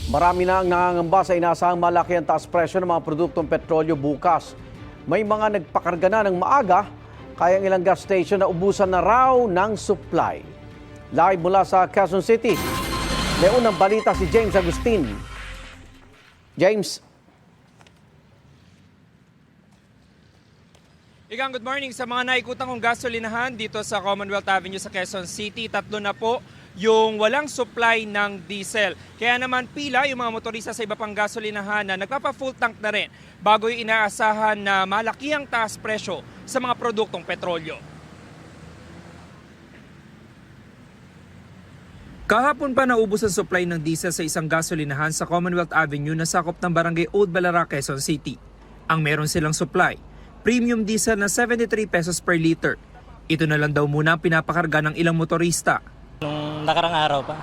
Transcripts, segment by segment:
Marami na ang nangangamba sa inaasahang malaki ang taas presyo ng mga produktong petrolyo bukas. May mga nagpakarga na ng maaga, kaya ang ilang gas station na ubusan na raw ng supply. Live mula sa Quezon City, may unang balita si James Agustin. James. Igang good morning sa mga naikutang kong gasolinahan dito sa Commonwealth Avenue sa Quezon City. Tatlo na po yung walang supply ng diesel. Kaya naman pila yung mga motorista sa iba pang gasolinahan na nagpapa-full tank na rin bago yung inaasahan na malaki ang taas presyo sa mga produktong petrolyo. Kahapon pa naubos ang supply ng diesel sa isang gasolinahan sa Commonwealth Avenue na sakop ng barangay Old Balara, Quezon City. Ang meron silang supply, premium diesel na 73 pesos per liter. Ito na lang daw muna ang pinapakarga ng ilang motorista. Nung nakarang araw pa,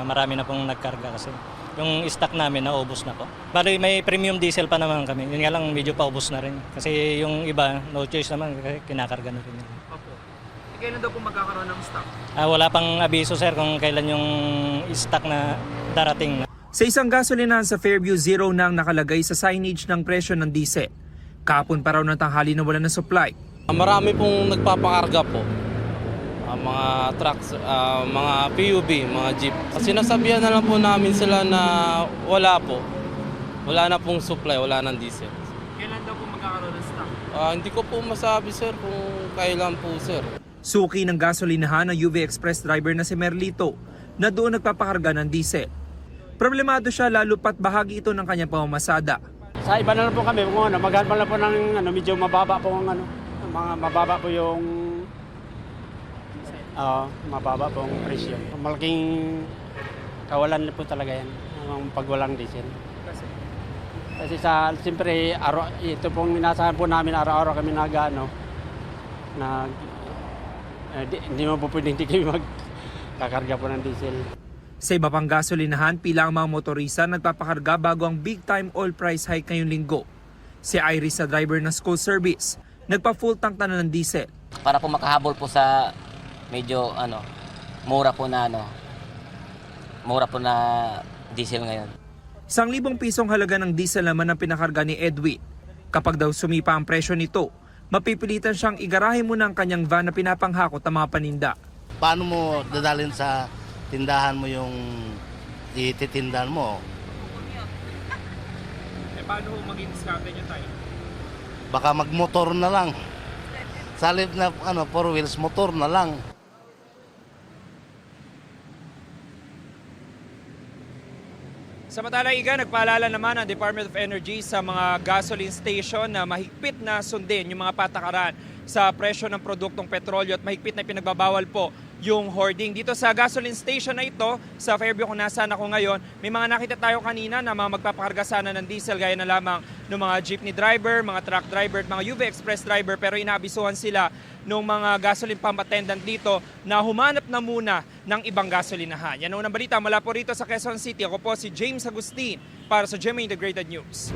marami na pong nagkarga kasi yung stock namin naubos na po. Bali may premium diesel pa naman kami, yun nga lang medyo paubos na rin. Kasi yung iba, no choice naman, kinakarga na rin. Opo. Kailan daw po magkakaroon ng stock? Wala pang abiso sir kung kailan yung stock na darating. Sa isang gasolinahan sa Fairview, zero na ang nakalagay sa signage ng presyo ng diesel. Kahapon pa raw ng tanghali na wala ng supply. Marami pong nagpapakarga po. Mga trucks, mga PUV, mga jeep. Kasi nasabihan na lang po namin sila na wala po. Wala na pong supply, wala ng diesel. Kailan daw po magkakaroon ng stock? Hindi ko po masabi sir kung kailan po sir. Suki ng gasolinahan ng UV Express driver na si Merlito na doon nagpapakarga ng diesel. Problemado siya lalo pat bahagi ito ng kanyang pamamasada. Sa iba na lang po kami, maghanap lang po ng medyo mababa po ang mga mababa po yung mababa po ang presyo. Malaking kawalan na po talaga yan, ang pag walang diesel. Kasi siyempre, ito pong inasahan po namin, araw-araw kami hindi mo po pwedeng hindi kami magkakarga po ng diesel. Sa iba pang gasolinahan, pila ang mga motorista nagpapakarga bago ang big time oil price hike ngayong linggo. Si Iris na driver ng school service, nagpa-full tank na ng diesel. Para po makahabol po sa medyo mura po na diesel ngayon. 1,000 pisong halaga ng diesel naman ang pinakarga ni Edwin. Kapag daw sumipa ang presyo nito, mapipilitan siyang igarahe muna ang kanyang van na pinapanghakot ang mga paninda. Paano mo dadalhin sa tindahan mo yung ititindahan mo? Paano maging diskarte niyo tayo? Baka magmotor na lang. Salib na 4 wheels, motor na lang. Samantala, nagpaalala naman ang Department of Energy sa mga gasoline station na mahigpit na sundin yung mga patakaran sa presyo ng produktong petrolyo at mahigpit na pinagbabawal po yung hoarding. Dito sa gasoline station na ito, sa Fairview kung nasaan ako ngayon, may mga nakita tayo kanina na mga magpapakarga sana ng diesel gaya na lamang ng mga jeepney driver, mga truck driver at mga UV Express driver, pero inaabisuhan sila ng mga gasoline pump attendant dito na humanap na muna ng ibang gasolinahan. Yan ang unang balita mula po rito sa Quezon City. Ako po si James Agustin para sa GMA Integrated News.